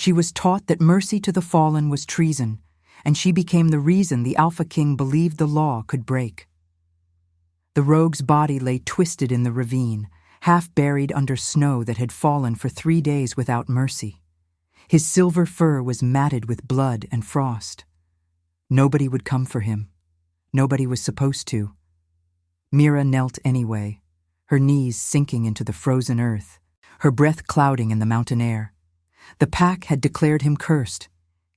She was taught that mercy to the fallen was treason, and she became the reason the Alpha King believed the law could break. The rogue's body lay twisted in the ravine, half buried under snow that had fallen for 3 days without mercy. His silver fur was matted with blood and frost. Nobody would come for him. Nobody was supposed to. Mira knelt anyway, her knees sinking into the frozen earth, her breath clouding in the mountain air. The pack had declared him cursed.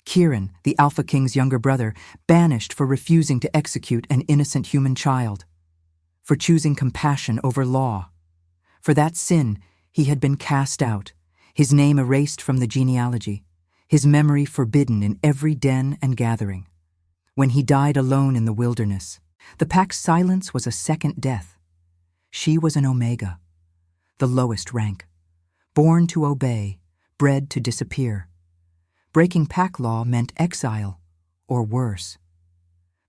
Kieran, the Alpha King's younger brother, banished for refusing to execute an innocent human child, for choosing compassion over law. For that sin, he had been cast out, his name erased from the genealogy, his memory forbidden in every den and gathering. When he died alone in the wilderness, the pack's silence was a second death. She was an Omega, the lowest rank, born to obey, bred to disappear. Breaking pack law meant exile, or worse.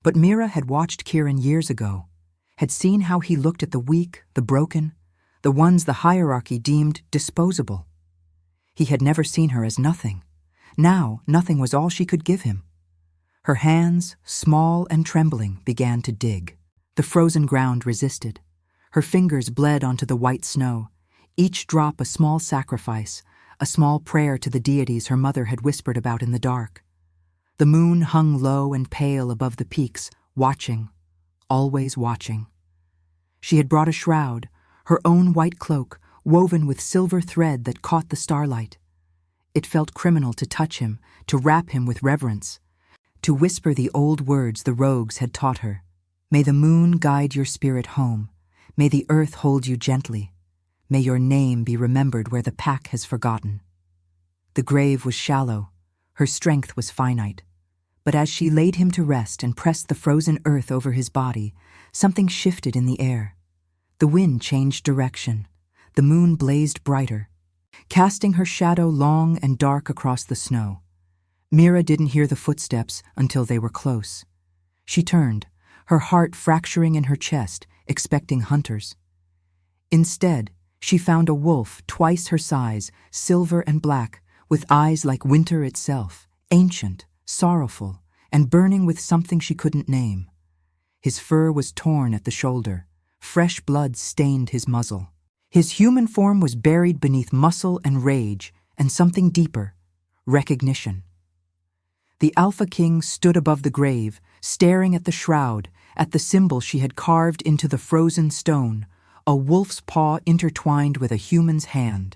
But Mira had watched Kieran years ago, had seen how he looked at the weak, the broken, the ones the hierarchy deemed disposable. He had never seen her as nothing. Now, nothing was all she could give him. Her hands, small and trembling, began to dig. The frozen ground resisted. Her fingers bled onto the white snow, each drop a small sacrifice, a small prayer to the deities her mother had whispered about in the dark. The moon hung low and pale above the peaks, watching, always watching. She had brought a shroud, her own white cloak, woven with silver thread that caught the starlight. It felt criminal to touch him, to wrap him with reverence, to whisper the old words the rogues had taught her. May the moon guide your spirit home. May the earth hold you gently. May your name be remembered where the pack has forgotten. The grave was shallow, her strength was finite. But as she laid him to rest and pressed the frozen earth over his body, something shifted in the air. The wind changed direction. The moon blazed brighter, casting her shadow long and dark across the snow. Mira didn't hear the footsteps until they were close. She turned, her heart fracturing in her chest, expecting hunters. Instead, she found a wolf twice her size, silver and black, with eyes like winter itself, ancient, sorrowful, and burning with something she couldn't name. His fur was torn at the shoulder. Fresh blood stained his muzzle. His human form was buried beneath muscle and rage, and something deeper, recognition. The Alpha King stood above the grave, staring at the shroud, at the symbol she had carved into the frozen stone, a wolf's paw intertwined with a human's hand.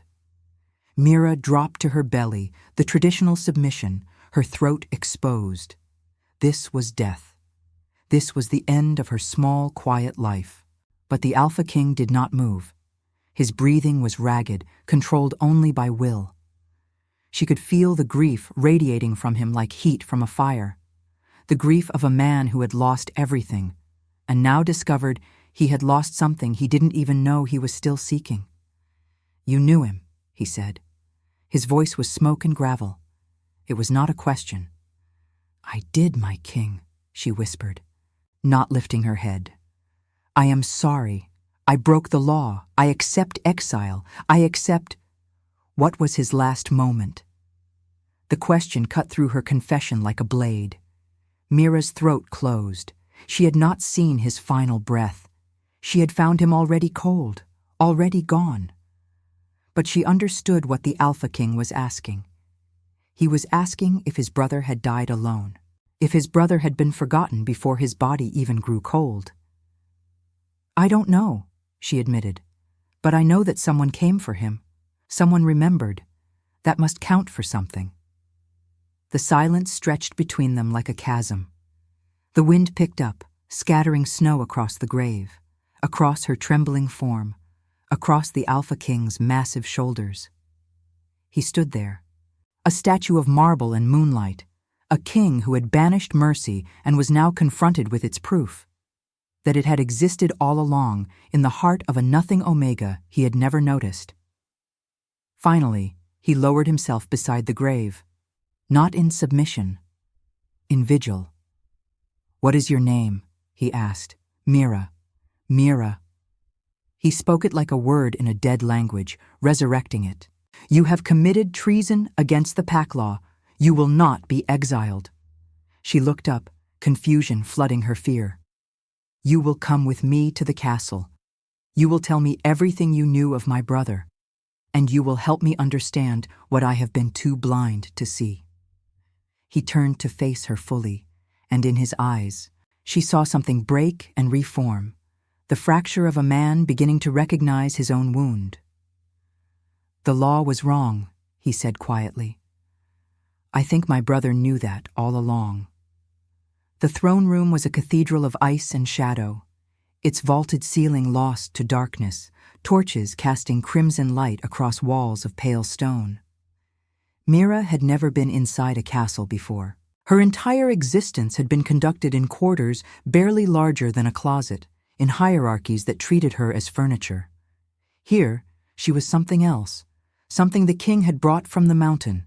Mira dropped to her belly, the traditional submission, her throat exposed. This was death. This was the end of her small, quiet life. But the Alpha King did not move. His breathing was ragged, controlled only by will. She could feel the grief radiating from him like heat from a fire. The grief of a man who had lost everything, and now discovered he had lost something he didn't even know he was still seeking. "You knew him," he said. His voice was smoke and gravel. It was not a question. "I did, my king," she whispered, not lifting her head. "I am sorry. I broke the law. I accept exile. I accept—" What was his last moment? The question cut through her confession like a blade. Mira's throat closed. She had not seen his final breath. She had found him already cold, already gone. But she understood what the Alpha King was asking. He was asking if his brother had died alone, if his brother had been forgotten before his body even grew cold. "I don't know," she admitted, "but I know that someone came for him. Someone remembered. That must count for something." The silence stretched between them like a chasm. The wind picked up, scattering snow across the grave, across her trembling form, across the Alpha King's massive shoulders. He stood there, a statue of marble and moonlight, a king who had banished mercy and was now confronted with its proof, that it had existed all along in the heart of a nothing Omega he had never noticed. Finally, he lowered himself beside the grave, not in submission, in vigil. "What is your name?" he asked. "Mira. Mira." He spoke it like a word in a dead language, resurrecting it. You have committed treason against the pack law. You will not be exiled." She looked up, confusion flooding her fear. "You will come with me to the castle. You will tell me everything you knew of my brother, and you will help me understand what I have been too blind to see." He turned to face her fully, and in his eyes, she saw something break and reform, the fracture of a man beginning to recognize his own wound. "The law was wrong," he said quietly. "I think my brother knew that all along." The throne room was a cathedral of ice and shadow, its vaulted ceiling lost to darkness, torches casting crimson light across walls of pale stone. Mira had never been inside a castle before. Her entire existence had been conducted in quarters barely larger than a closet, in hierarchies that treated her as furniture. Here, she was something else, something the king had brought from the mountain,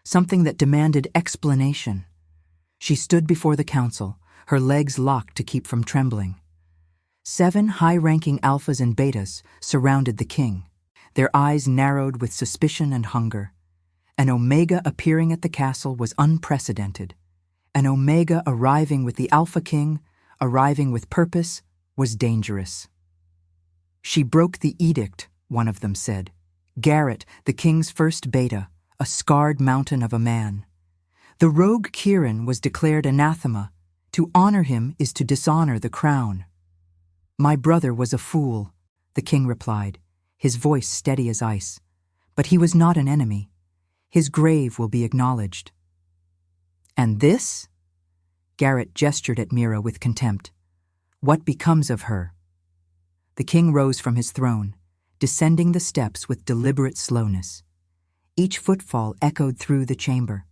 something that demanded explanation. She stood before the council, her legs locked to keep from trembling. 7 high-ranking alphas and betas surrounded the king, their eyes narrowed with suspicion and hunger. An Omega appearing at the castle was unprecedented. An Omega arriving with the Alpha King, arriving with purpose, was dangerous. "She broke the edict," one of them said. "Garrett, the king's first beta, a scarred mountain of a man. The rogue Kieran was declared anathema. To honor him is to dishonor the crown." "My brother was a fool," the king replied, his voice steady as ice. "But he was not an enemy. His grave will be acknowledged." "And this?" Garrett gestured at Mira with contempt. "What becomes of her?" The king rose from his throne, descending the steps with deliberate slowness. Each footfall echoed through the chamber.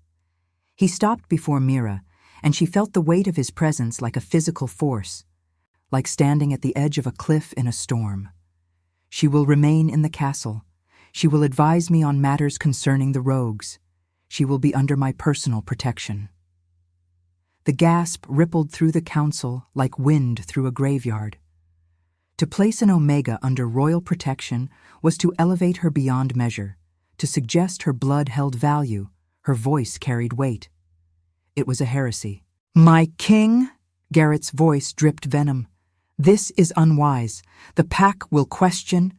He stopped before Mira, and she felt the weight of his presence like a physical force, like standing at the edge of a cliff in a storm. "She will remain in the castle. She will advise me on matters concerning the rogues. She will be under my personal protection." The gasp rippled through the council like wind through a graveyard. To place an Omega under royal protection was to elevate her beyond measure, to suggest her blood held value, her voice carried weight. It was a heresy. "My king," Garrett's voice dripped venom. "This is unwise. The pack will question."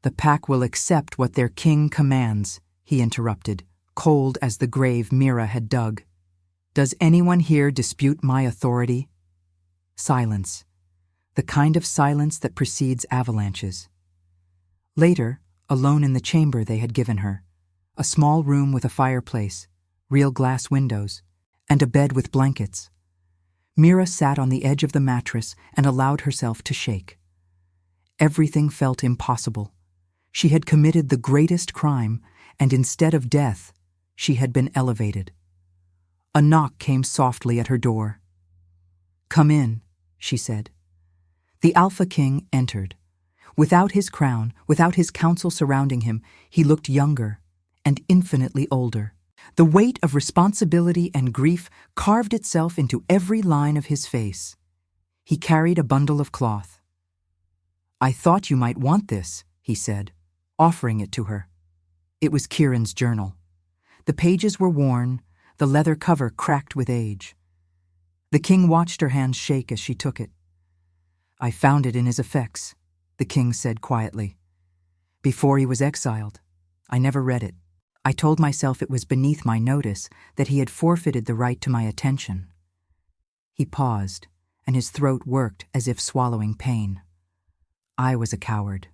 "The pack will accept what their king commands," he interrupted, cold as the grave Mira had dug. "Does anyone here dispute my authority?" Silence. The kind of silence that precedes avalanches. Later, alone in the chamber they had given her, a small room with a fireplace, real glass windows, and a bed with blankets, Mira sat on the edge of the mattress and allowed herself to shake. Everything felt impossible. She had committed the greatest crime, and instead of death, she had been elevated. A knock came softly at her door. "Come in," she said. The Alpha King entered. Without his crown, without his council surrounding him, he looked younger and infinitely older. The weight of responsibility and grief carved itself into every line of his face. He carried a bundle of cloth. "I thought you might want this," he said, offering it to her. It was Kieran's journal. The pages were worn, the leather cover cracked with age. The king watched her hands shake as she took it. "I found it in his effects," the king said quietly. "Before he was exiled. I never read it. I told myself it was beneath my notice, that he had forfeited the right to my attention." He paused, and his throat worked as if swallowing pain. "I was a coward."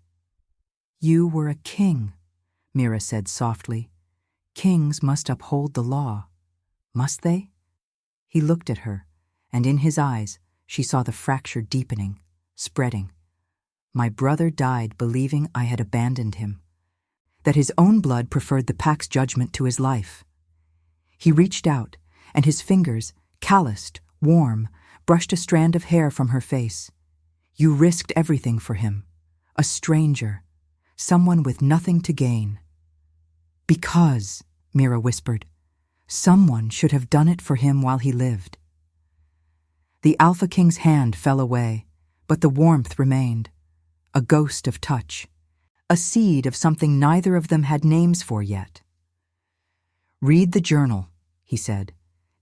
"You were a king," Mira said softly. "Kings must uphold the law. Must they?" He looked at her, and in his eyes she saw the fracture deepening, spreading. "My brother died believing I had abandoned him, that his own blood preferred the pack's judgment to his life." He reached out, and his fingers, calloused, warm, brushed a strand of hair from her face. "You risked everything for him. A stranger. Someone with nothing to gain." "Because," Mira whispered, "someone should have done it for him while he lived." The Alpha King's hand fell away, but the warmth remained, a ghost of touch. a seed of something neither of them had names for yet. "Read the journal," he said.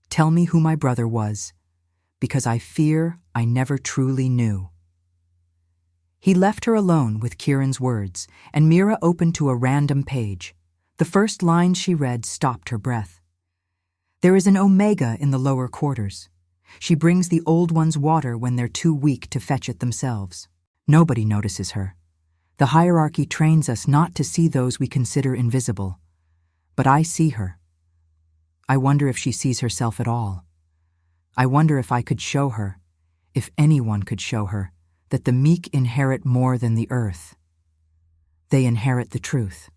"Tell me who my brother was, because I fear I never truly knew." He left her alone with Kieran's words, and Mira opened to a random page. The first line she read stopped her breath. "There is an omega in the lower quarters. She brings the old ones water when they're too weak to fetch it themselves. Nobody notices her. The hierarchy trains us not to see those we consider invisible. But I see her. I wonder if she sees herself at all. I wonder if I could show her, if anyone could show her, that the meek inherit more than the earth. They inherit the truth."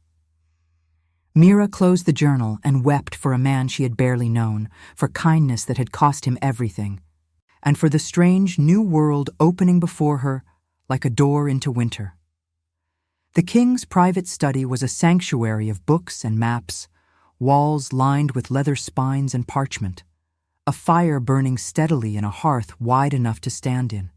Mira closed the journal and wept for a man she had barely known, for kindness that had cost him everything, and for the strange new world opening before her like a door into winter. The king's private study was a sanctuary of books and maps, walls lined with leather spines and parchment, a fire burning steadily in a hearth wide enough to stand in.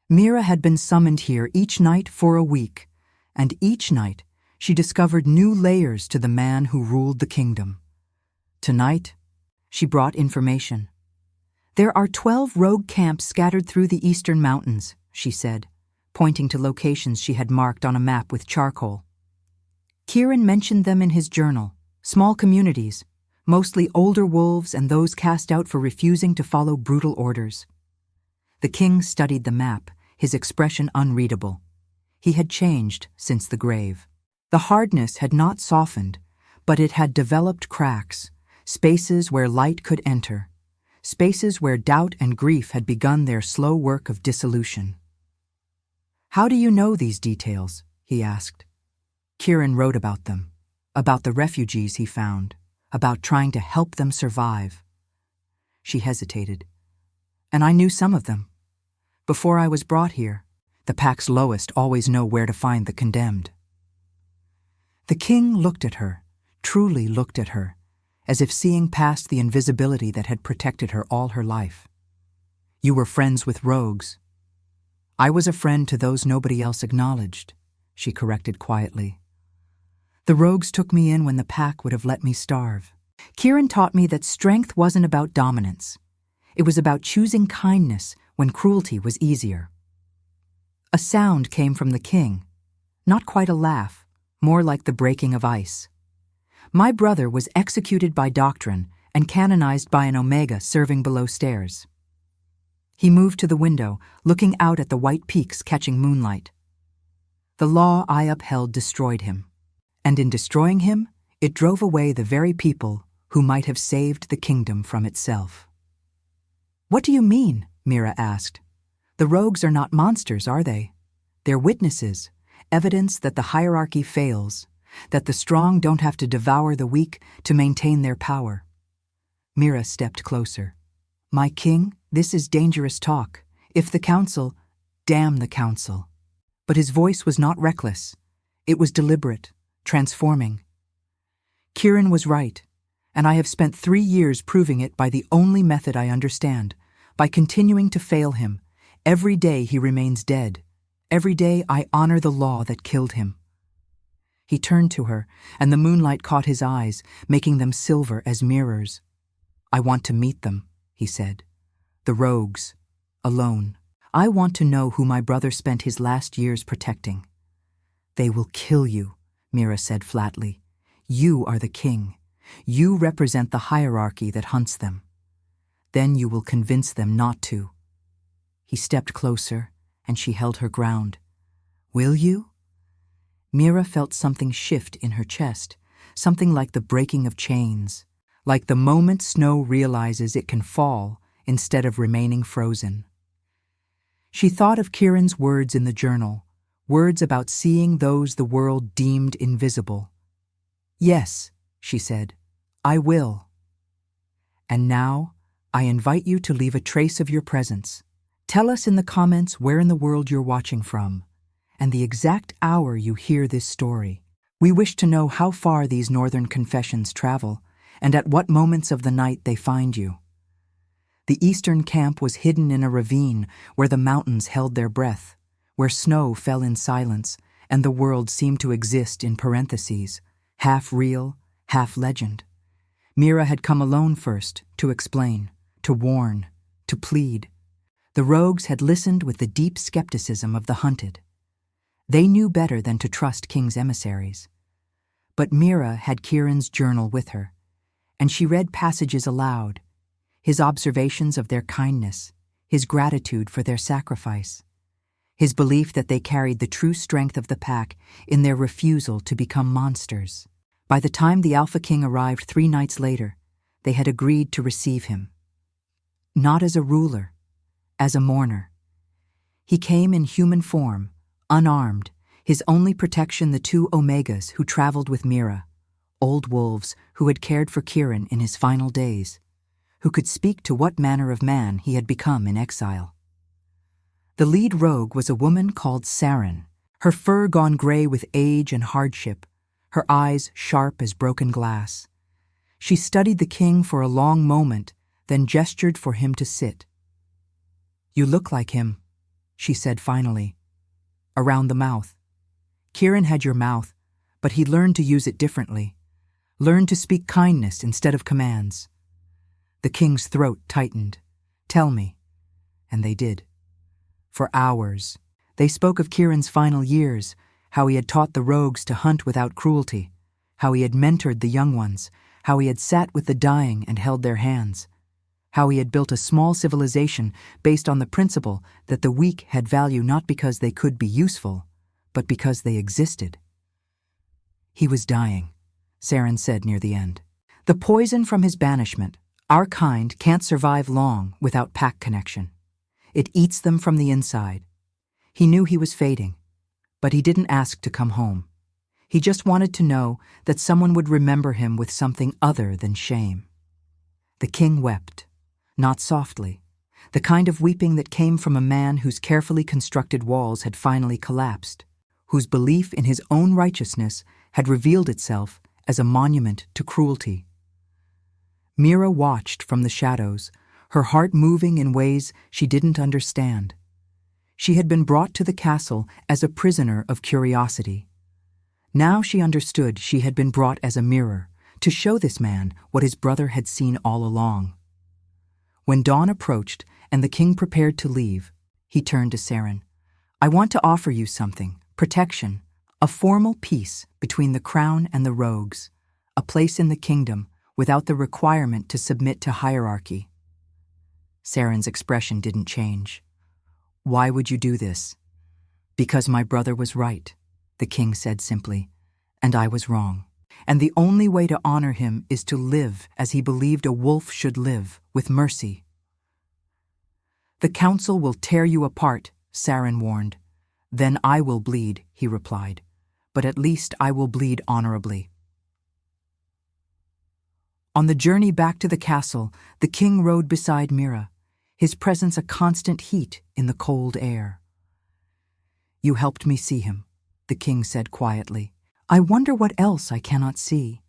Mira had been summoned here each night for a week, and each night she discovered new layers to the man who ruled the kingdom. Tonight, she brought information. "There are 12 rogue camps scattered through the eastern mountains," she said, pointing to locations she had marked on a map with charcoal. Kieran mentioned them in his journal, small communities, mostly older wolves and those cast out for refusing to follow brutal orders. The king studied the map, his expression unreadable. He had changed since the grave. The hardness had not softened, but it had developed cracks, spaces where light could enter, spaces where doubt and grief had begun their slow work of dissolution. "How do you know these details?" he asked. Kieran wrote about them, about the refugees he found, about trying to help them survive. She hesitated. "And I knew some of them. Before I was brought here, the pack's lowest always know where to find the condemned." The king looked at her, truly looked at her, as if seeing past the invisibility that had protected her all her life. "You were friends with rogues." "I was a friend to those nobody else acknowledged," she corrected quietly. "The rogues took me in when the pack would have let me starve. Kieran taught me that strength wasn't about dominance. It was about choosing kindness when cruelty was easier." A sound came from the king, not quite a laugh, more like the breaking of ice. "My brother was executed by doctrine and canonized by an omega serving below stairs." He moved to the window, looking out at the white peaks catching moonlight. "The law I upheld destroyed him, and in destroying him, it drove away the very people who might have saved the kingdom from itself." "What do you mean?" Mira asked. "The rogues are not monsters, are they? They're witnesses, evidence that the hierarchy fails, that the strong don't have to devour the weak to maintain their power." Mira stepped closer. "My king, this is dangerous talk. If the council, damn the council." But his voice was not reckless. It was deliberate, transforming. "Kieran was right, and I have spent 3 years proving it by the only method I understand, by continuing to fail him. Every day he remains dead. Every day I honor the law that killed him." He turned to her, and the moonlight caught his eyes, making them silver as mirrors. "I want to meet them," he said. "The rogues, alone. I want to know who my brother spent his last years protecting." "They will kill you," Mira said flatly. "You are the king. You represent the hierarchy that hunts them. Then you will convince them not to." He stepped closer, and she held her ground. "Will you?" Mira felt something shift in her chest, something like the breaking of chains, like the moment snow realizes it can fall instead of remaining frozen. She thought of Kieran's words in the journal, words about seeing those the world deemed invisible. "Yes," she said, "I will. And now, I invite you to leave a trace of your presence. Tell us in the comments where in the world you're watching from, and the exact hour you hear this story. We wish to know how far these northern confessions travel, and at what moments of the night they find you. The eastern camp was hidden in a ravine where the mountains held their breath, where snow fell in silence, and the world seemed to exist in parentheses, half real, half legend. Mira had come alone first, to explain, to warn, to plead. The rogues had listened with the deep skepticism of the hunted. They knew better than to trust King's emissaries. But Mira had Kieran's journal with her, and she read passages aloud, his observations of their kindness, his gratitude for their sacrifice, his belief that they carried the true strength of the pack in their refusal to become monsters. By the time the Alpha King arrived 3 nights later, they had agreed to receive him. Not as a ruler, as a mourner. He came in human form, unarmed, his only protection the 2 Omegas who traveled with Mira, old wolves who had cared for Kieran in his final days, who could speak to what manner of man he had become in exile. The lead rogue was a woman called Saren, her fur gone gray with age and hardship, her eyes sharp as broken glass. She studied the king for a long moment, then gestured for him to sit. "You look like him," she said finally. "Around the mouth. Kieran had your mouth, but he learned to use it differently, learned to speak kindness instead of commands." The king's throat tightened. "Tell me." And they did. For hours, they spoke of Kieran's final years, how he had taught the rogues to hunt without cruelty, how he had mentored the young ones, how he had sat with the dying and held their hands, how he had built a small civilization based on the principle that the weak had value not because they could be useful, but because they existed. "He was dying," Saren said near the end. "The poison from his banishment, our kind can't survive long without pack connection. It eats them from the inside. He knew he was fading, but he didn't ask to come home. He just wanted to know that someone would remember him with something other than shame." The king wept, not softly, the kind of weeping that came from a man whose carefully constructed walls had finally collapsed, whose belief in his own righteousness had revealed itself as a monument to cruelty. Mira watched from the shadows, her heart moving in ways she didn't understand. She had been brought to the castle as a prisoner of curiosity. Now she understood she had been brought as a mirror, to show this man what his brother had seen all along. When dawn approached and the king prepared to leave, he turned to Saren. "I want to offer you something, protection, a formal peace between the crown and the rogues, a place in the kingdom without the requirement to submit to hierarchy." Saren's expression didn't change. "Why would you do this?" "Because my brother was right," the king said simply, "and I was wrong. And the only way to honor him is to live as he believed a wolf should live, with mercy." "The council will tear you apart," Saren warned. "Then I will bleed," he replied. "But at least I will bleed honorably." On the journey back to the castle, the king rode beside Mira, his presence a constant heat in the cold air. "You helped me see him," the king said quietly. "I wonder what else I cannot see,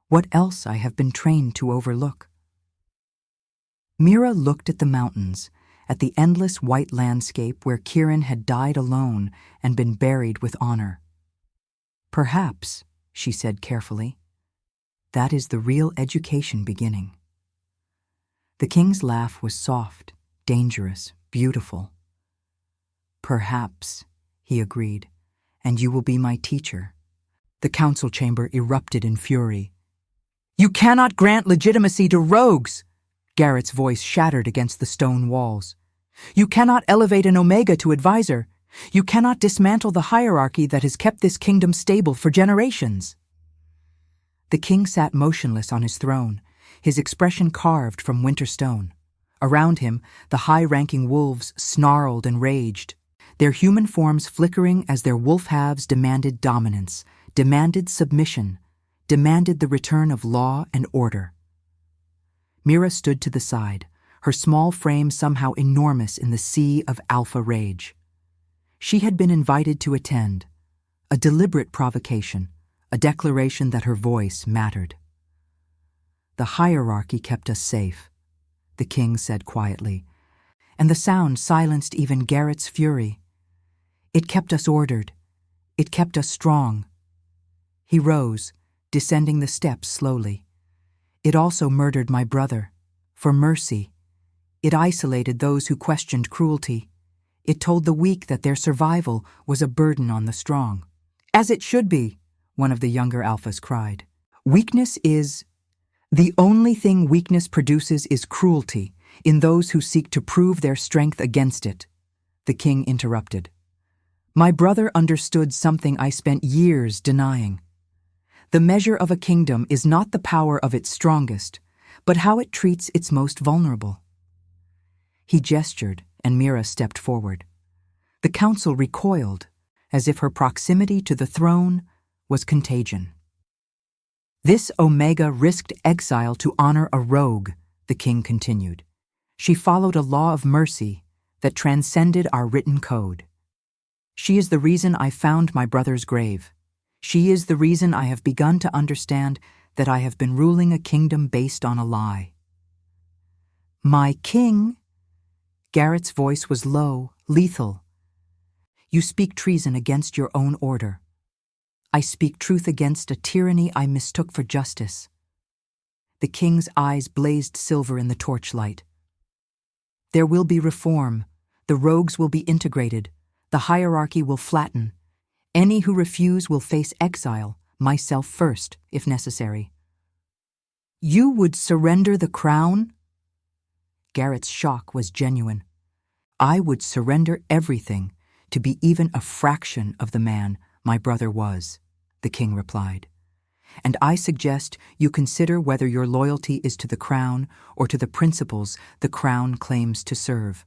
what else I have been trained to overlook." Mira looked at the mountains, at the endless white landscape where Kieran had died alone and been buried with honor. "Perhaps," she said carefully, "that is the real education beginning." The king's laugh was soft, dangerous, beautiful. "Perhaps," he agreed, "and you will be my teacher." The council chamber erupted in fury. "You cannot grant legitimacy to rogues!" Garrett's voice shattered against the stone walls. "You cannot elevate an Omega to advisor. You cannot dismantle the hierarchy that has kept this kingdom stable for generations." The king sat motionless on his throne, his expression carved from winter stone. Around him, the high-ranking wolves snarled and raged, their human forms flickering as their wolf halves demanded dominance, demanded submission, demanded the return of law and order. Mira stood to the side, her small frame somehow enormous in the sea of alpha rage. She had been invited to attend, a deliberate provocation, a declaration that her voice mattered. "The hierarchy kept us safe," the king said quietly, and the sound silenced even Garrett's fury. "It kept us ordered. It kept us strong. He rose, descending the steps slowly. It also murdered my brother, for mercy. It isolated those who questioned cruelty. It told the weak that their survival was a burden on the strong. As it should be, one of the younger alphas cried. The only thing weakness produces is cruelty in those who seek to prove their strength against it. The king interrupted. My brother understood something I spent years denying. The measure of a kingdom is not the power of its strongest, but how it treats its most vulnerable. He gestured, and Mira stepped forward. The council recoiled, as if her proximity to the throne was contagion. This Omega risked exile to honor a rogue, the king continued. She followed a law of mercy that transcended our written code. She is the reason I found my brother's grave. She is the reason I have begun to understand that I have been ruling a kingdom based on a lie. My king? Garrett's voice was low, lethal. You speak treason against your own order. I speak truth against a tyranny I mistook for justice. The king's eyes blazed silver in the torchlight. There will be reform. The rogues will be integrated. The hierarchy will flatten. Any who refuse will face exile, myself first, if necessary. You would surrender the crown? Garrett's shock was genuine. I would surrender everything to be even a fraction of the man my brother was, the king replied. And I suggest you consider whether your loyalty is to the crown or to the principles the crown claims to serve.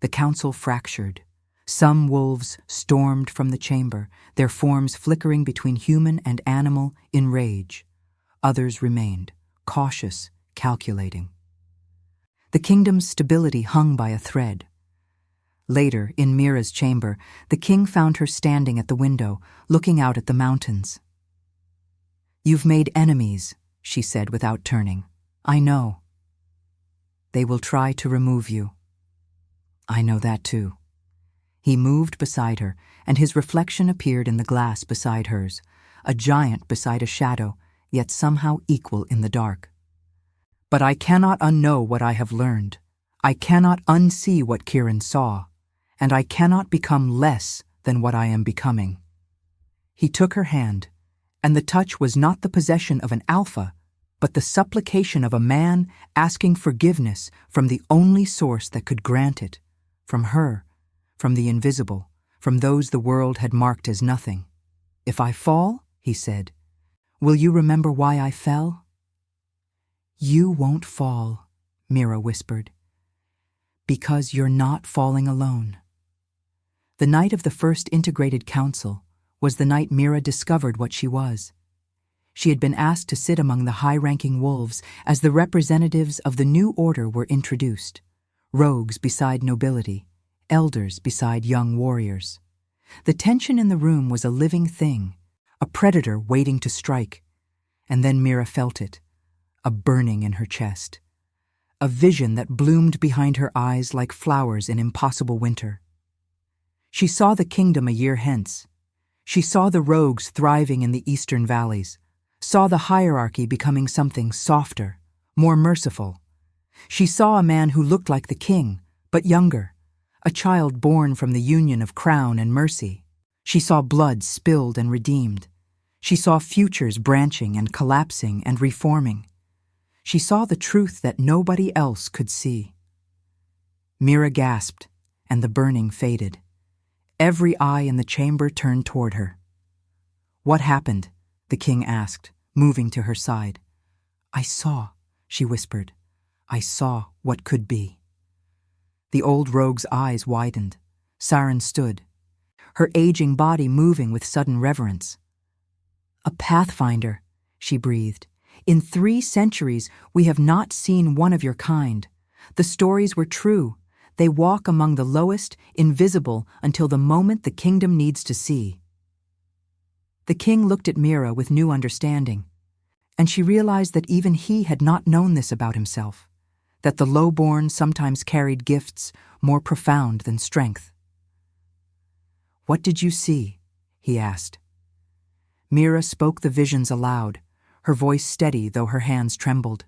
The council fractured. Some wolves stormed from the chamber, their forms flickering between human and animal in rage. Others remained, cautious, calculating. The kingdom's stability hung by a thread. Later, in Mira's chamber, the king found her standing at the window, looking out at the mountains. You've made enemies, she said without turning. I know. They will try to remove you. I know that too. He moved beside her, and his reflection appeared in the glass beside hers, a giant beside a shadow, yet somehow equal in the dark. But I cannot unknow what I have learned. I cannot unsee what Kieran saw, and I cannot become less than what I am becoming. He took her hand, and the touch was not the possession of an alpha, but the supplication of a man asking forgiveness from the only source that could grant it, from her, from the invisible, from those the world had marked as nothing. If I fall, he said, will you remember why I fell? You won't fall, Mira whispered, because you're not falling alone. The night of the first integrated council was the night Mira discovered what she was. She had been asked to sit among the high-ranking wolves as the representatives of the new order were introduced, rogues beside nobility, elders beside young warriors. The tension in the room was a living thing, a predator waiting to strike. And then Mira felt it, a burning in her chest, a vision that bloomed behind her eyes like flowers in impossible winter. She saw the kingdom a year hence. She saw the rogues thriving in the eastern valleys, saw the hierarchy becoming something softer, more merciful. She saw a man who looked like the king, but younger, a child born from the union of crown and mercy. She saw blood spilled and redeemed. She saw futures branching and collapsing and reforming. She saw the truth that nobody else could see. Mira gasped, and the burning faded. Every eye in the chamber turned toward her. What happened? The king asked, moving to her side. I saw, she whispered. I saw what could be. The old rogue's eyes widened. Saren stood, her aging body moving with sudden reverence. A pathfinder, she breathed. In 3 centuries, we have not seen one of your kind. The stories were true. They walk among the lowest, invisible, until the moment the kingdom needs to see. The king looked at Mira with new understanding, and she realized that even he had not known this about himself, that the low-born sometimes carried gifts more profound than strength. "What did you see?" he asked. Mira spoke the visions aloud, her voice steady though her hands trembled.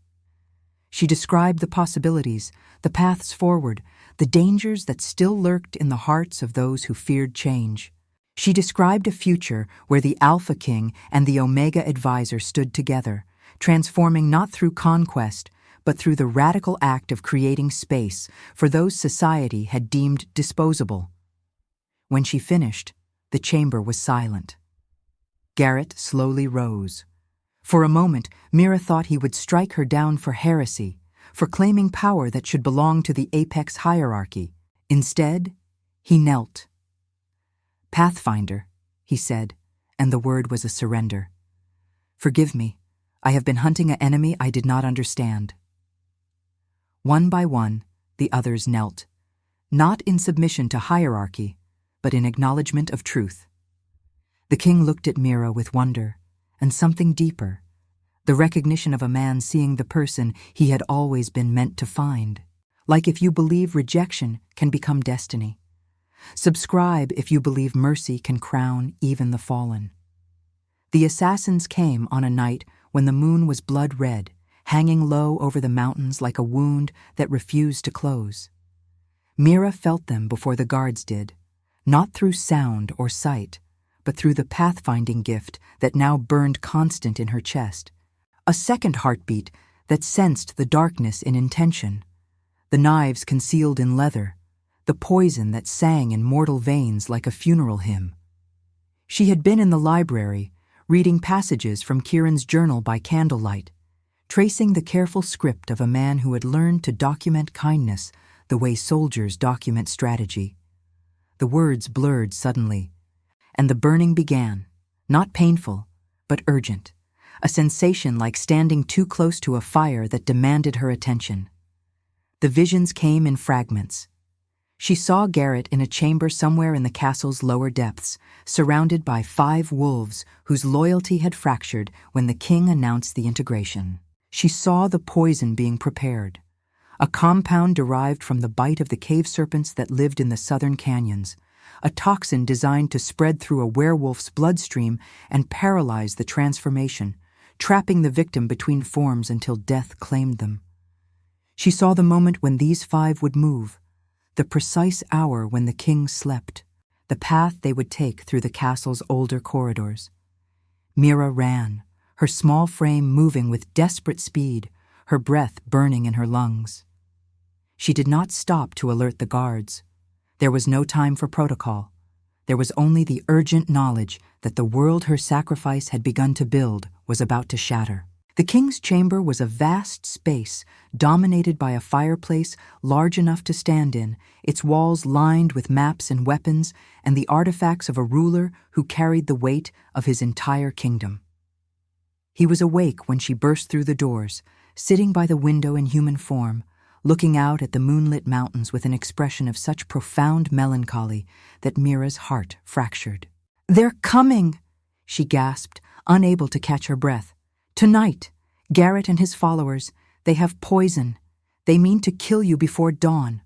She described the possibilities, the paths forward, the dangers that still lurked in the hearts of those who feared change. She described a future where the Alpha King and the Omega Advisor stood together, transforming not through conquest, but through the radical act of creating space for those society had deemed disposable. When she finished, the chamber was silent. Garrett slowly rose. For a moment, Mira thought he would strike her down for heresy, for claiming power that should belong to the apex hierarchy. Instead, he knelt. "Pathfinder," he said, and the word was a surrender. "Forgive me. I have been hunting an enemy I did not understand." One by one, the others knelt, not in submission to hierarchy, but in acknowledgement of truth. The king looked at Mira with wonder, and something deeper, the recognition of a man seeing the person he had always been meant to find. Like if you believe rejection can become destiny. Subscribe if you believe mercy can crown even the fallen. The assassins came on a night when the moon was blood red, hanging low over the mountains like a wound that refused to close. Mira felt them before the guards did, not through sound or sight, but through the pathfinding gift that now burned constant in her chest, a second heartbeat that sensed the darkness in intention, the knives concealed in leather, the poison that sang in mortal veins like a funeral hymn. She had been in the library, reading passages from Kieran's journal by candlelight, tracing the careful script of a man who had learned to document kindness the way soldiers document strategy. The words blurred suddenly, and the burning began, not painful, but urgent, a sensation like standing too close to a fire that demanded her attention. The visions came in fragments. She saw Garrett in a chamber somewhere in the castle's lower depths, surrounded by 5 wolves whose loyalty had fractured when the king announced the integration. She saw the poison being prepared, a compound derived from the bite of the cave serpents that lived in the southern canyons, a toxin designed to spread through a werewolf's bloodstream and paralyze the transformation, trapping the victim between forms until death claimed them. She saw the moment when these 5 would move, the precise hour when the king slept, the path they would take through the castle's older corridors. Mira ran, her small frame moving with desperate speed, her breath burning in her lungs. She did not stop to alert the guards. There was no time for protocol. There was only the urgent knowledge that the world her sacrifice had begun to build was about to shatter. The king's chamber was a vast space, dominated by a fireplace large enough to stand in, its walls lined with maps and weapons, and the artifacts of a ruler who carried the weight of his entire kingdom. He was awake when she burst through the doors, sitting by the window in human form, looking out at the moonlit mountains with an expression of such profound melancholy that Mira's heart fractured. "They're coming!" she gasped, unable to catch her breath. "Tonight, Garrett and his followers, they have poison. They mean to kill you before dawn."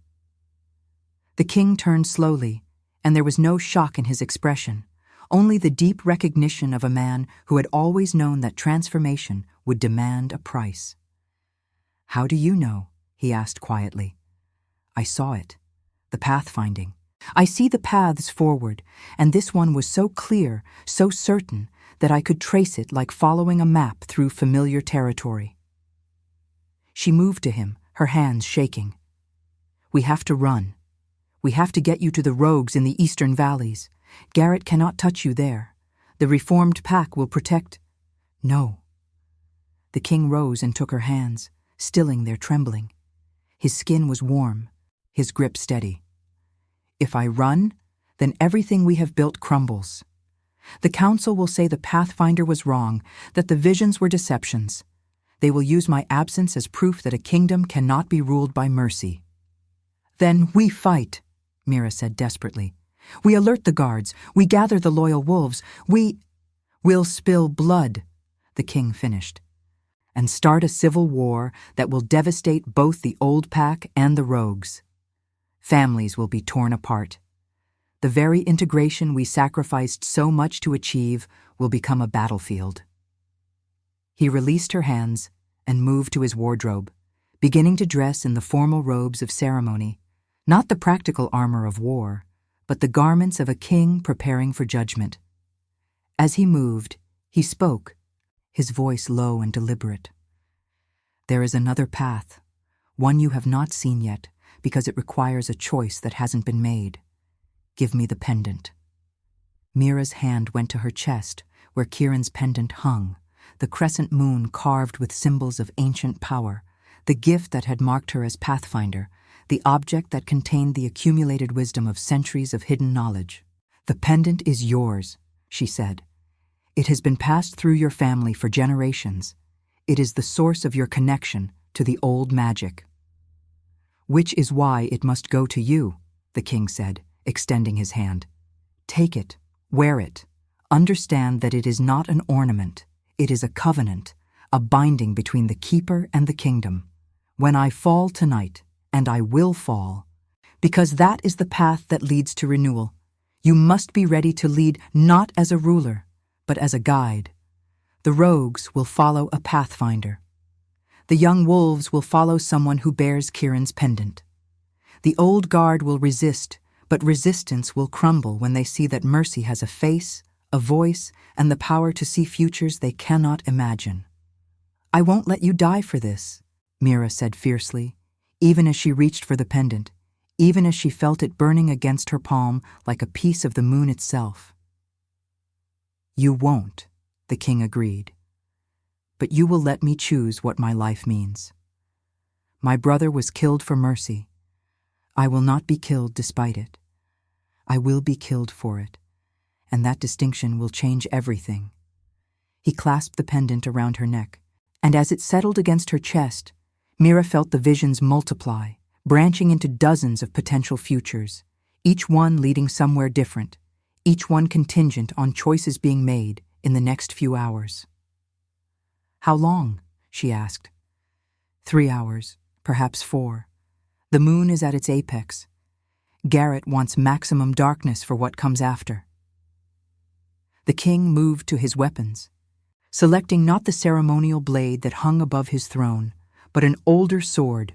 The king turned slowly, and there was no shock in his expression, only the deep recognition of a man who had always known that transformation would demand a price. "How do you know?" he asked quietly. "I saw it, the pathfinding. I see the paths forward, and this one was so clear, so certain, that I could trace it like following a map through familiar territory." She moved to him, her hands shaking. "We have to run. We have to get you to the rogues in the eastern valleys. Garrett cannot touch you there. The reformed pack will protect—" "No." The king rose and took her hands, stilling their trembling. His skin was warm, his grip steady. "If I run, then everything we have built crumbles. The council will say the Pathfinder was wrong, that the visions were deceptions. They will use my absence as proof that a kingdom cannot be ruled by mercy." "Then we fight," Mira said desperately. "We alert the guards. We gather the loyal wolves. We'll spill blood," the king finished, "and start a civil war that will devastate both the old pack and the rogues. Families will be torn apart. The very integration we sacrificed so much to achieve will become a battlefield. He released her hands and moved to his wardrobe, beginning to dress in the formal robes of ceremony, not the practical armor of war, but the garments of a king preparing for judgment. As he moved, he spoke, his voice low and deliberate. There is another path, one you have not seen yet, because it requires a choice that hasn't been made. Give me the pendant. Mira's hand went to her chest, where Kieran's pendant hung, the crescent moon carved with symbols of ancient power, the gift that had marked her as Pathfinder, the object that contained the accumulated wisdom of centuries of hidden knowledge. The pendant is yours, she said. It has been passed through your family for generations. It is the source of your connection to the old magic. Which is why it must go to you, the king said, extending his hand. Take it, wear it. Understand that it is not an ornament. It is a covenant, a binding between the keeper and the kingdom. When I fall tonight, and I will fall, because that is the path that leads to renewal, you must be ready to lead not as a ruler, but as a guide. The rogues will follow a pathfinder. The young wolves will follow someone who bears Kieran's pendant. The old guard will resist, but resistance will crumble when they see that mercy has a face, a voice, and the power to see futures they cannot imagine. I won't let you die for this, Mira said fiercely, even as she reached for the pendant, even as she felt it burning against her palm like a piece of the moon itself. You won't, the king agreed. But you will let me choose what my life means. My brother was killed for mercy. I will not be killed despite it. I will be killed for it, and that distinction will change everything. He clasped the pendant around her neck, and as it settled against her chest, Mira felt the visions multiply, branching into dozens of potential futures, each one leading somewhere different, each one contingent on choices being made in the next few hours. How long? She asked. 3 hours, perhaps 4. The moon is at its apex. Garrett wants maximum darkness for what comes after. The king moved to his weapons, selecting not the ceremonial blade that hung above his throne, but an older sword,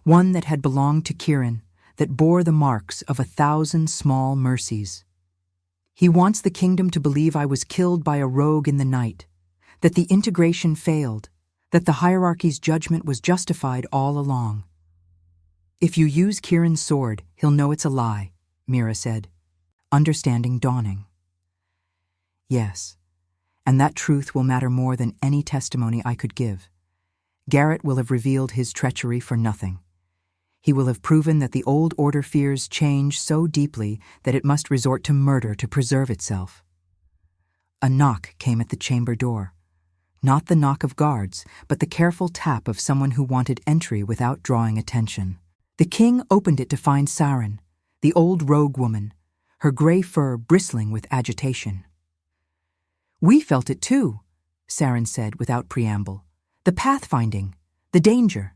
one that had belonged to Kieran, that bore the marks of 1,000 small mercies. He wants the kingdom to believe I was killed by a rogue in the night, that the integration failed, that the hierarchy's judgment was justified all along. If you use Kieran's sword, he'll know it's a lie, Mira said, understanding dawning. Yes, and that truth will matter more than any testimony I could give. Garrett will have revealed his treachery for nothing. He will have proven that the old order fears change so deeply that it must resort to murder to preserve itself. A knock came at the chamber door. Not the knock of guards, but the careful tap of someone who wanted entry without drawing attention. The king opened it to find Saren, the old rogue woman, her gray fur bristling with agitation. We felt it too, Saren said without preamble. The pathfinding, the danger.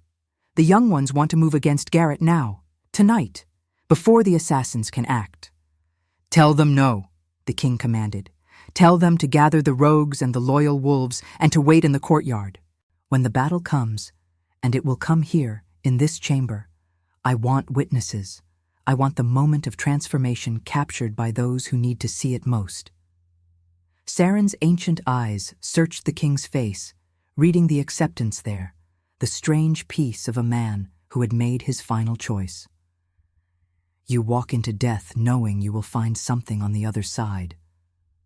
The young ones want to move against Garrett now, tonight, before the assassins can act. Tell them no, the king commanded. Tell them to gather the rogues and the loyal wolves and to wait in the courtyard. When the battle comes, and it will come here, in this chamber, I want witnesses. I want the moment of transformation captured by those who need to see it most. Saren's ancient eyes searched the king's face, reading the acceptance there, the strange peace of a man who had made his final choice. You walk into death knowing you will find something on the other side,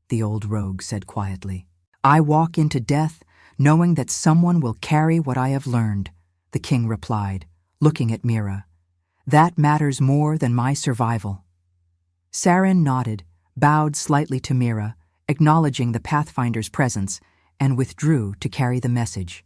the old rogue said quietly. I walk into death knowing that someone will carry what I have learned, the king replied, looking at Mira. That matters more than my survival. Saren nodded, bowed slightly to Mira, acknowledging the Pathfinder's presence, and withdrew to carry the message.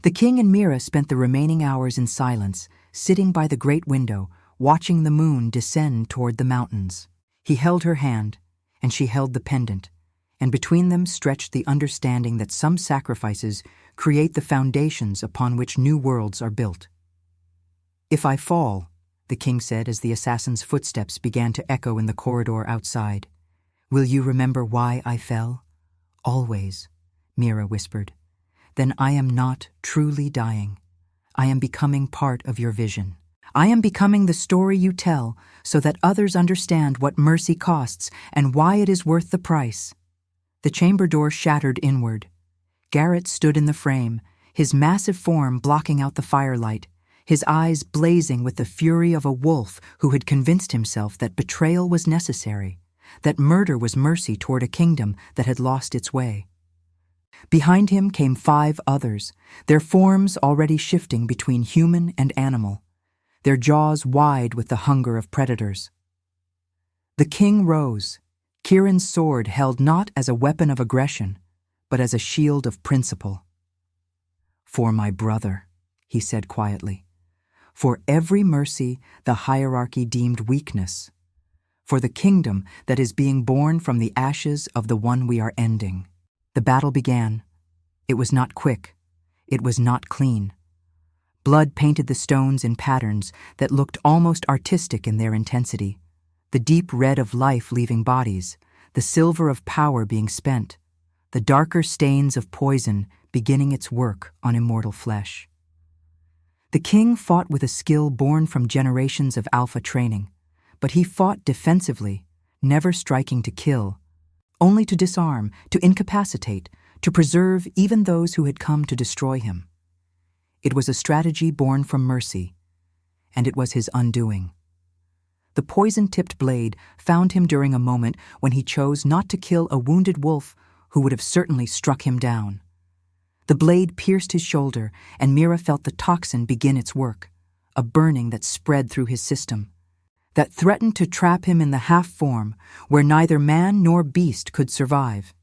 The king and Mira spent the remaining hours in silence, sitting by the great window, watching the moon descend toward the mountains. He held her hand, and she held the pendant, and between them stretched the understanding that some sacrifices create the foundations upon which new worlds are built. If I fall, the king said as the assassin's footsteps began to echo in the corridor outside. "Will you remember why I fell?" "Always," Mira whispered. "Then I am not truly dying. I am becoming part of your vision. I am becoming the story you tell so that others understand what mercy costs and why it is worth the price." The chamber door shattered inward. Garrett stood in the frame, his massive form blocking out the firelight, his eyes blazing with the fury of a wolf who had convinced himself that betrayal was necessary, that murder was mercy toward a kingdom that had lost its way. Behind him came 5 others, their forms already shifting between human and animal, their jaws wide with the hunger of predators. The king rose, Kieran's sword held not as a weapon of aggression, but as a shield of principle. "For my brother," he said quietly. "For every mercy the hierarchy deemed weakness. For the kingdom that is being born from the ashes of the one we are ending." The battle began. It was not quick. It was not clean. Blood painted the stones in patterns that looked almost artistic in their intensity, the deep red of life leaving bodies, the silver of power being spent, the darker stains of poison beginning its work on immortal flesh. The king fought with a skill born from generations of alpha training, but he fought defensively, never striking to kill, only to disarm, to incapacitate, to preserve even those who had come to destroy him. It was a strategy born from mercy, and it was his undoing. The poison-tipped blade found him during a moment when he chose not to kill a wounded wolf who would have certainly struck him down. The blade pierced his shoulder, and Mira felt the toxin begin its work, a burning that spread through his system, that threatened to trap him in the half-form where neither man nor beast could survive.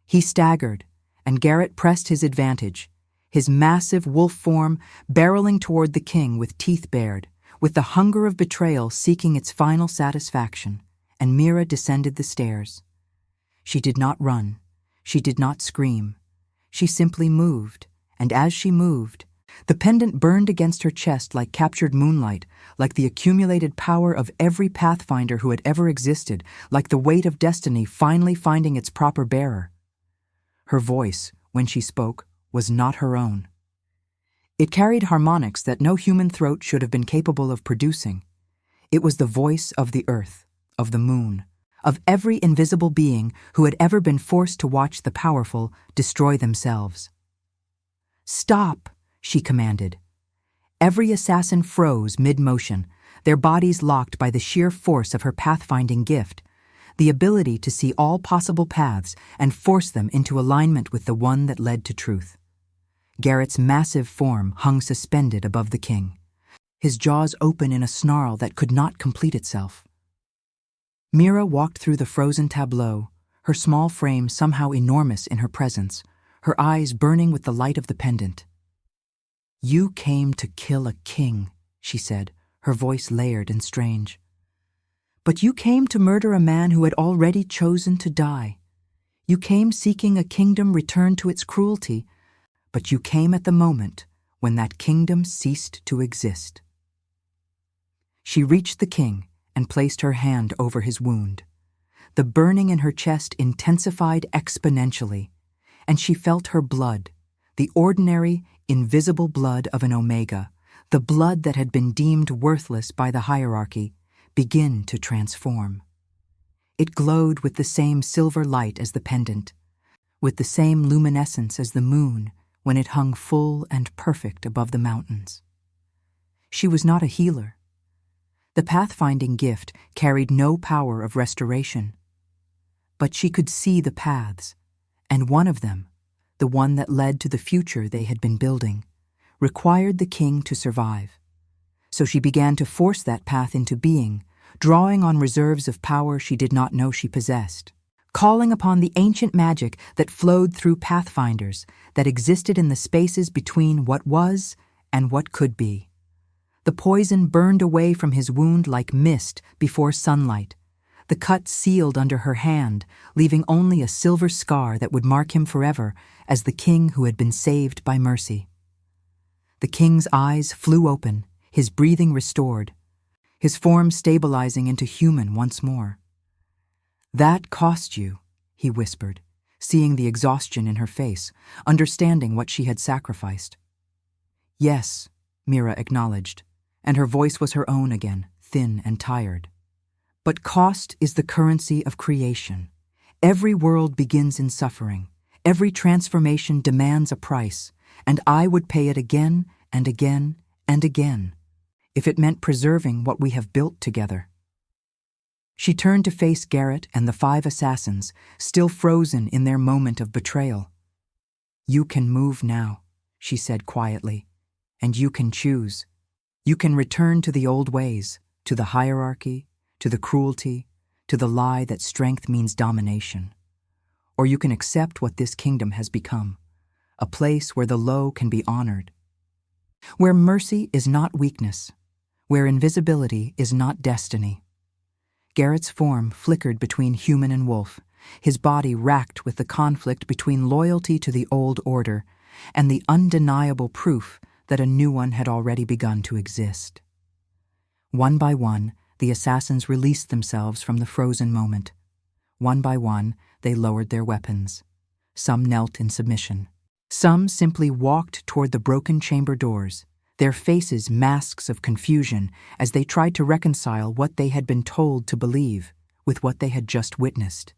He staggered, and Garrett pressed his advantage, his massive wolf form barreling toward the king with teeth bared, with the hunger of betrayal seeking its final satisfaction, and Mira descended the stairs. She did not run. She did not scream. She simply moved, and as she moved, the pendant burned against her chest like captured moonlight, like the accumulated power of every pathfinder who had ever existed, like the weight of destiny finally finding its proper bearer. Her voice, when she spoke, was not her own. It carried harmonics that no human throat should have been capable of producing. It was the voice of the earth, of the moon, of every invisible being who had ever been forced to watch the powerful destroy themselves. "Stop!" she commanded. Every assassin froze mid-motion, their bodies locked by the sheer force of her pathfinding gift, the ability to see all possible paths and force them into alignment with the one that led to truth. Garrett's massive form hung suspended above the king, his jaws open in a snarl that could not complete itself. Mira walked through the frozen tableau, her small frame somehow enormous in her presence, her eyes burning with the light of the pendant. "You came to kill a king," she said, her voice layered and strange. "But you came to murder a man who had already chosen to die. You came seeking a kingdom returned to its cruelty, but you came at the moment when that kingdom ceased to exist." She reached the king and placed her hand over his wound. The burning in her chest intensified exponentially, and she felt her blood, the ordinary, invisible blood of an Omega, the blood that had been deemed worthless by the hierarchy, begin to transform. It glowed with the same silver light as the pendant, with the same luminescence as the moon when it hung full and perfect above the mountains. She was not a healer. The pathfinding gift carried no power of restoration. But she could see the paths, and one of them, the one that led to the future they had been building, required the king to survive. So she began to force that path into being, drawing on reserves of power she did not know she possessed, calling upon the ancient magic that flowed through pathfinders, that existed in the spaces between what was and what could be. The poison burned away from his wound like mist before sunlight. The cut sealed under her hand, leaving only a silver scar that would mark him forever as the king who had been saved by mercy. The king's eyes flew open, his breathing restored. his form stabilizing into human once more. "That cost you," he whispered, seeing the exhaustion in her face, understanding what she had sacrificed. "Yes," Mira acknowledged, and her voice was her own again, thin and tired. "But cost is the currency of creation. Every world begins in suffering. Every transformation demands a price, and I would pay it again and again and again, if it meant preserving what we have built together." She turned to face Garrett and the 5 assassins, still frozen in their moment of betrayal. "You can move now," she said quietly, "and you can choose. You can return to the old ways, to the hierarchy, to the cruelty, to the lie that strength means domination. Or you can accept what this kingdom has become, a place where the low can be honored, where mercy is not weakness, where invisibility is not destiny." Garrett's form flickered between human and wolf, his body racked with the conflict between loyalty to the old order and the undeniable proof that a new one had already begun to exist. One by one, the assassins released themselves from the frozen moment. One by one, they lowered their weapons. Some knelt in submission. Some simply walked toward the broken chamber doors, their faces masks of confusion as they tried to reconcile what they had been told to believe with what they had just witnessed.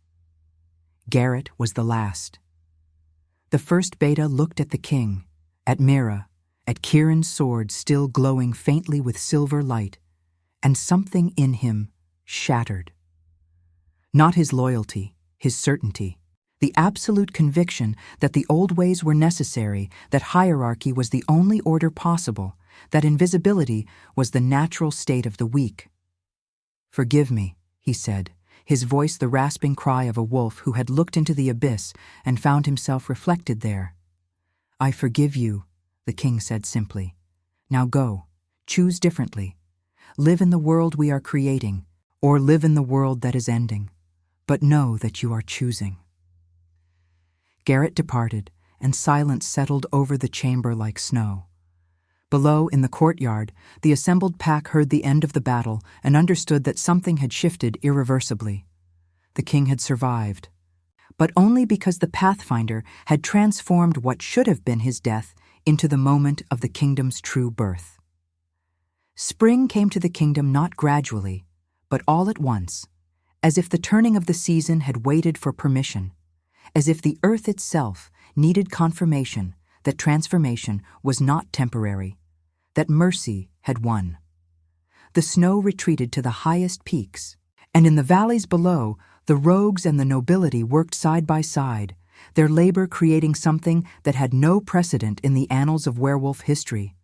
Garrett was the last. The first beta looked at the king, at Mira, at Kieran's sword still glowing faintly with silver light, and something in him shattered. Not his loyalty, his certainty, the absolute conviction that the old ways were necessary, that hierarchy was the only order possible, that invisibility was the natural state of the weak. "Forgive me," he said, his voice the rasping cry of a wolf who had looked into the abyss and found himself reflected there. "I forgive you," the king said simply. "Now go, choose differently. Live in the world we are creating, or live in the world that is ending. But know that you are choosing." Garrett departed, and silence settled over the chamber like snow. Below, in the courtyard, the assembled pack heard the end of the battle and understood that something had shifted irreversibly. The king had survived, but only because the Pathfinder had transformed what should have been his death into the moment of the kingdom's true birth. Spring came to the kingdom not gradually, but all at once, as if the turning of the season had waited for permission, as if the earth itself needed confirmation that transformation was not temporary, that mercy had won. The snow retreated to the highest peaks, and in the valleys below, the rogues and the nobility worked side by side, their labor creating something that had no precedent in the annals of werewolf history.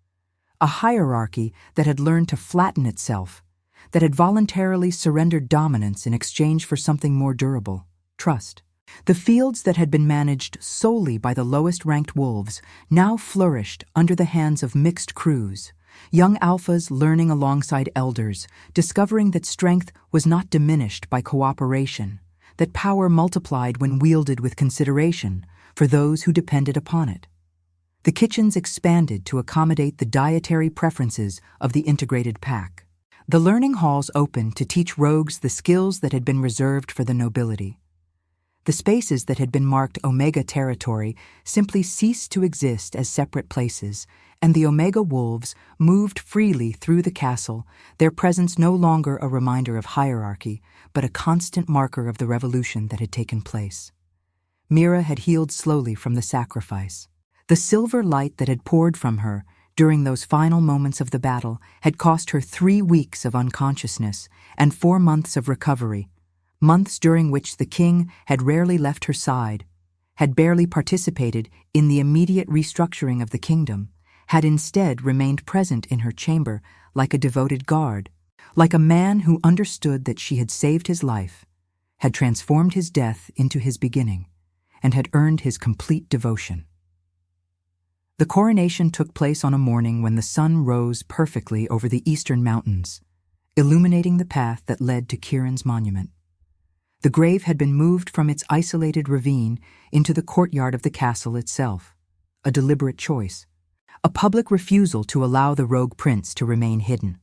A hierarchy that had learned to flatten itself, that had voluntarily surrendered dominance in exchange for something more durable, trust. The fields that had been managed solely by the lowest-ranked wolves now flourished under the hands of mixed crews, young alphas learning alongside elders, discovering that strength was not diminished by cooperation, that power multiplied when wielded with consideration for those who depended upon it. The kitchens expanded to accommodate the dietary preferences of the integrated pack. The learning halls opened to teach rogues the skills that had been reserved for the nobility. The spaces that had been marked Omega territory simply ceased to exist as separate places, and the Omega wolves moved freely through the castle, their presence no longer a reminder of hierarchy, but a constant marker of the revolution that had taken place. Mira had healed slowly from the sacrifice. The silver light that had poured from her during those final moments of the battle had cost her 3 weeks of unconsciousness and 4 months of recovery, months during which the king had rarely left her side, had barely participated in the immediate restructuring of the kingdom, had instead remained present in her chamber like a devoted guard, like a man who understood that she had saved his life, had transformed his death into his beginning, and had earned his complete devotion. The coronation took place on a morning when the sun rose perfectly over the eastern mountains, illuminating the path that led to Kieran's monument. The grave had been moved from its isolated ravine into the courtyard of the castle itself, a deliberate choice, a public refusal to allow the rogue prince to remain hidden.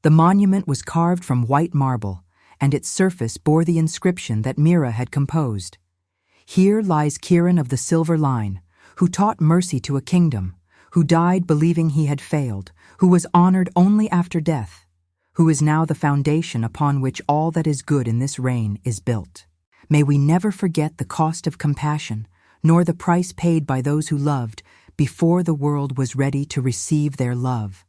The monument was carved from white marble, and its surface bore the inscription that Mira had composed. Here lies Kirin of the Silver Line, who taught mercy to a kingdom, who died believing he had failed, who was honored only after death, who is now the foundation upon which all that is good in this reign is built. May we never forget the cost of compassion, nor the price paid by those who loved before the world was ready to receive their love.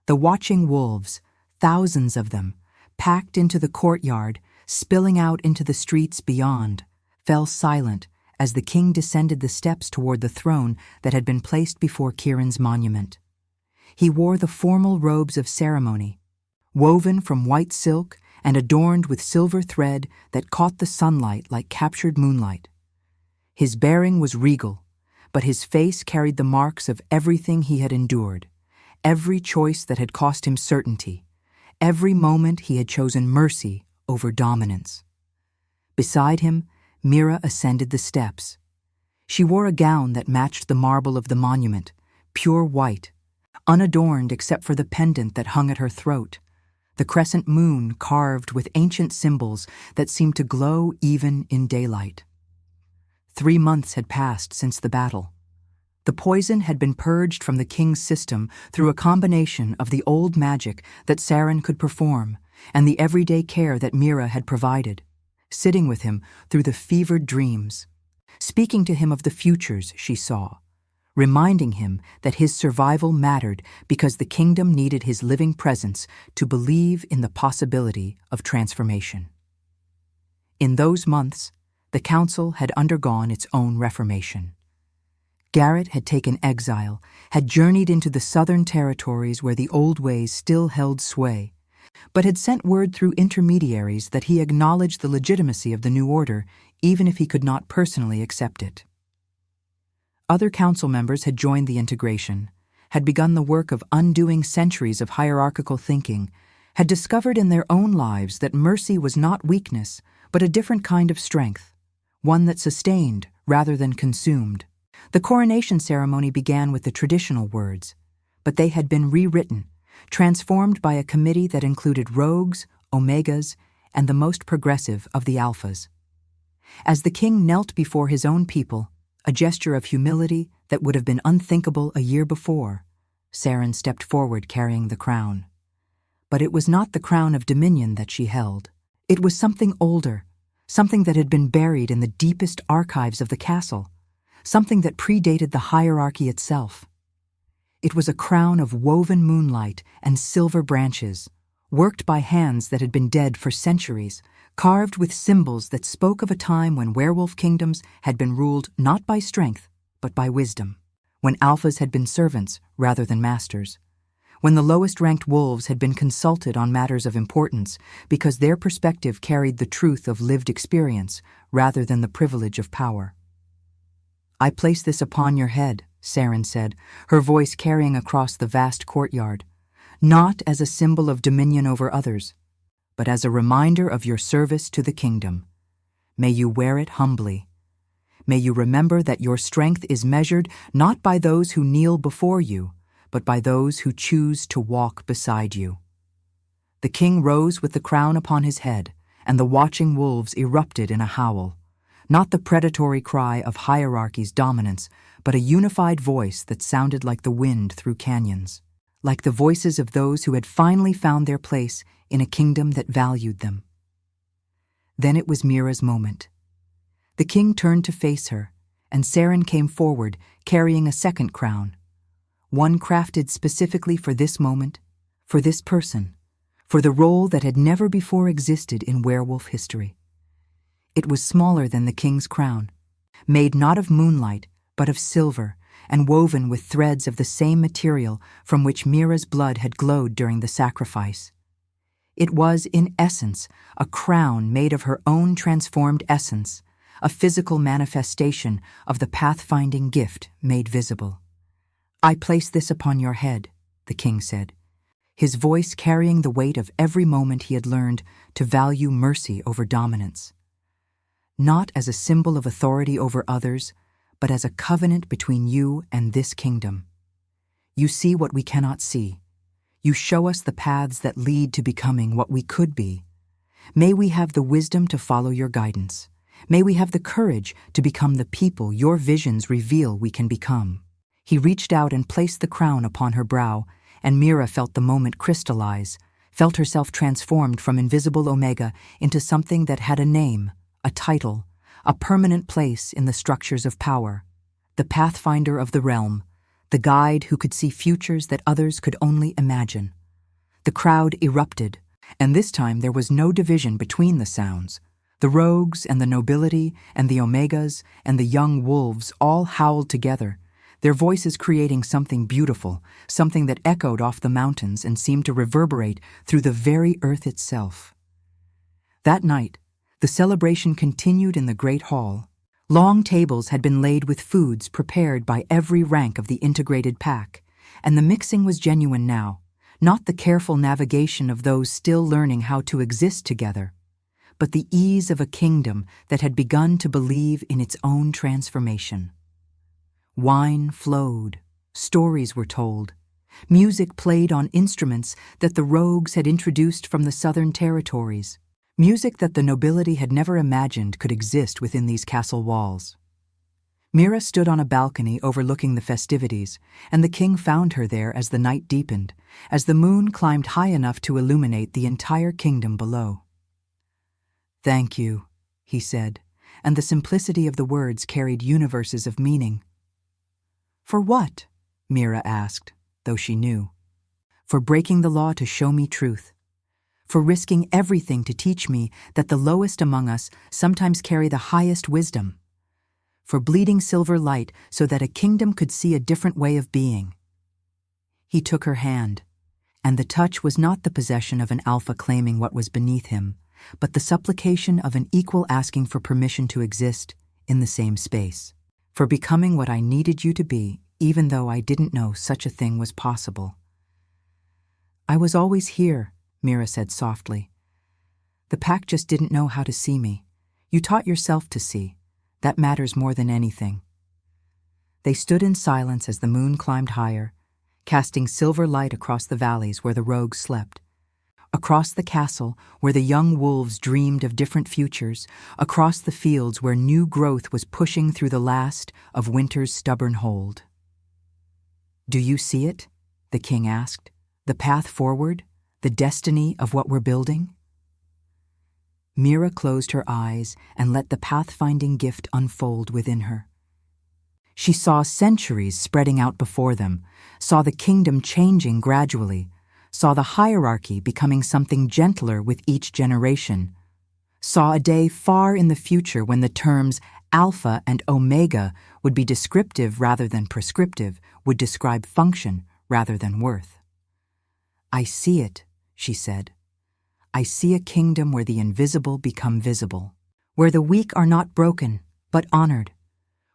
The watching wolves, thousands of them, packed into the courtyard, spilling out into the streets beyond, fell silent as the king descended the steps toward the throne that had been placed before Kirin's monument. He wore the formal robes of ceremony, woven from white silk and adorned with silver thread that caught the sunlight like captured moonlight. His bearing was regal, but his face carried the marks of everything he had endured, every choice that had cost him certainty, every moment he had chosen mercy over dominance. Beside him, Mira ascended the steps. She wore a gown that matched the marble of the monument, pure white, unadorned except for the pendant that hung at her throat, the crescent moon carved with ancient symbols that seemed to glow even in daylight. 3 months had passed since the battle. The poison had been purged from the king's system through a combination of the old magic that Saren could perform and the everyday care that Mira had provided, sitting with him through the fevered dreams, speaking to him of the futures she saw, reminding him that his survival mattered because the kingdom needed his living presence to believe in the possibility of transformation. In those months, the council had undergone its own reformation. Garrett had taken exile, had journeyed into the southern territories where the old ways still held sway, but had sent word through intermediaries that he acknowledged the legitimacy of the new order, even if he could not personally accept it. Other council members had joined the integration, had begun the work of undoing centuries of hierarchical thinking, had discovered in their own lives that mercy was not weakness, but a different kind of strength, one that sustained rather than consumed. The coronation ceremony began with the traditional words, but they had been rewritten, transformed by a committee that included rogues, omegas, and the most progressive of the alphas. As the king knelt before his own people, a gesture of humility that would have been unthinkable a year before, Saren stepped forward carrying the crown. But it was not the crown of dominion that she held. It was something older, something that had been buried in the deepest archives of the castle, something that predated the hierarchy itself. It was a crown of woven moonlight and silver branches, worked by hands that had been dead for centuries, carved with symbols that spoke of a time when werewolf kingdoms had been ruled not by strength, but by wisdom, when alphas had been servants rather than masters, when the lowest-ranked wolves had been consulted on matters of importance because their perspective carried the truth of lived experience rather than the privilege of power. "I place this upon your head," Saren said, her voice carrying across the vast courtyard, "not as a symbol of dominion over others, but as a reminder of your service to the kingdom. May you wear it humbly. May you remember that your strength is measured not by those who kneel before you, but by those who choose to walk beside you." The king rose with the crown upon his head, and the watching wolves erupted in a howl. Not the predatory cry of hierarchy's dominance, but a unified voice that sounded like the wind through canyons, like the voices of those who had finally found their place in a kingdom that valued them. Then it was Mira's moment. The king turned to face her, and Saren came forward, carrying a second crown, one crafted specifically for this moment, for this person, for the role that had never before existed in werewolf history. It was smaller than the king's crown, made not of moonlight, but of silver, and woven with threads of the same material from which Mira's blood had glowed during the sacrifice. It was, in essence, a crown made of her own transformed essence, a physical manifestation of the pathfinding gift made visible. "I place this upon your head," the king said, his voice carrying the weight of every moment he had learned to value mercy over dominance. "Not as a symbol of authority over others, but as a covenant between you and this kingdom. You see what we cannot see. You show us the paths that lead to becoming what we could be. May we have the wisdom to follow your guidance. May we have the courage to become the people your visions reveal we can become." He reached out and placed the crown upon her brow, and Mira felt the moment crystallize, felt herself transformed from invisible Omega into something that had a name, a title, a permanent place in the structures of power, the pathfinder of the realm, the guide who could see futures that others could only imagine. The crowd erupted, and this time there was no division between the sounds. The rogues and the nobility and the Omegas and the young wolves all howled together, their voices creating something beautiful, something that echoed off the mountains and seemed to reverberate through the very earth itself. That night, the celebration continued in the great hall. Long tables had been laid with foods prepared by every rank of the integrated pack, and the mixing was genuine now, not the careful navigation of those still learning how to exist together, but the ease of a kingdom that had begun to believe in its own transformation. Wine flowed, stories were told, music played on instruments that the rogues had introduced from the southern territories, music that the nobility had never imagined could exist within these castle walls. Mira stood on a balcony overlooking the festivities, and the king found her there as the night deepened, as the moon climbed high enough to illuminate the entire kingdom below. "Thank you," he said, and the simplicity of the words carried universes of meaning. "For what?" Mira asked, though she knew. "For breaking the law to show me truth. For risking everything to teach me that the lowest among us sometimes carry the highest wisdom. For bleeding silver light so that a kingdom could see a different way of being." He took her hand, and the touch was not the possession of an alpha claiming what was beneath him, but the supplication of an equal asking for permission to exist in the same space. "For becoming what I needed you to be, even though I didn't know such a thing was possible." "I was always here," Mira said softly. "The pack just didn't know how to see me. You taught yourself to see. That matters more than anything." They stood in silence as the moon climbed higher, casting silver light across the valleys where the rogues slept, across the castle where the young wolves dreamed of different futures, across the fields where new growth was pushing through the last of winter's stubborn hold. "Do you see it?" the king asked. "The path forward, the destiny of what we're building?" Mira closed her eyes and let the pathfinding gift unfold within her. She saw centuries spreading out before them, saw the kingdom changing gradually, saw the hierarchy becoming something gentler with each generation, saw a day far in the future when the terms Alpha and Omega would be descriptive rather than prescriptive, would describe function rather than worth. "I see it," she said. "I see a kingdom where the invisible become visible, where the weak are not broken, but honored,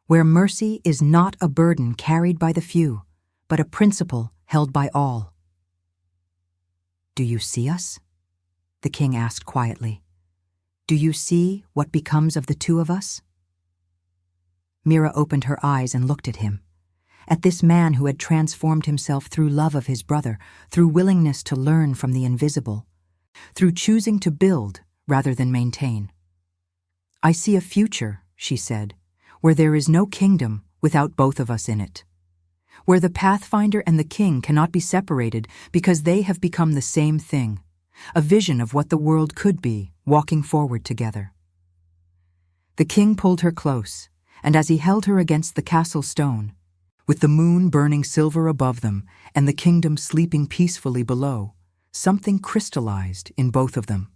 where mercy is not a burden carried by the few, but a principle held by all." "Do you see us?" the king asked quietly. "Do you see what becomes of the two of us?" Mira opened her eyes and looked at him, at this man who had transformed himself through love of his brother, through willingness to learn from the invisible, through choosing to build rather than maintain. "I see a future," she said, "where there is no kingdom without both of us in it, where the pathfinder and the king cannot be separated because they have become the same thing, a vision of what the world could be, walking forward together." The king pulled her close, and as he held her against the castle stone, with the moon burning silver above them and the kingdom sleeping peacefully below, something crystallized in both of them.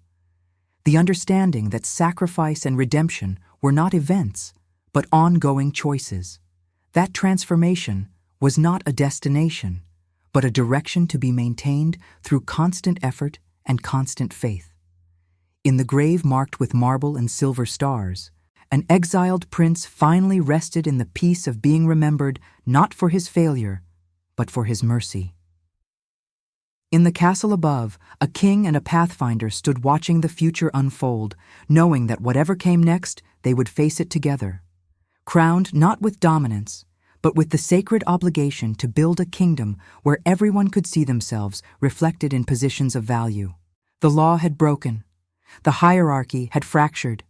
The understanding that sacrifice and redemption were not events, but ongoing choices. That transformation was not a destination, but a direction to be maintained through constant effort and constant faith. In the grave marked with marble and silver stars, an exiled prince finally rested in the peace of being remembered not for his failure, but for his mercy. In the castle above, a king and a pathfinder stood watching the future unfold, knowing that whatever came next, they would face it together, crowned not with dominance, but with the sacred obligation to build a kingdom where everyone could see themselves reflected in positions of value. The law had broken, the hierarchy had fractured,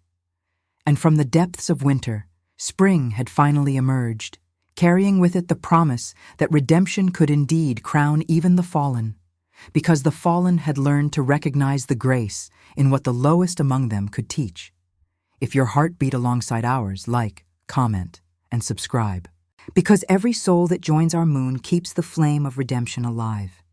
and from the depths of winter, spring had finally emerged, carrying with it the promise that redemption could indeed crown even the fallen, because the fallen had learned to recognize the grace in what the lowest among them could teach. If your heart beat alongside ours, like, comment, and subscribe. Because every soul that joins our moon keeps the flame of redemption alive.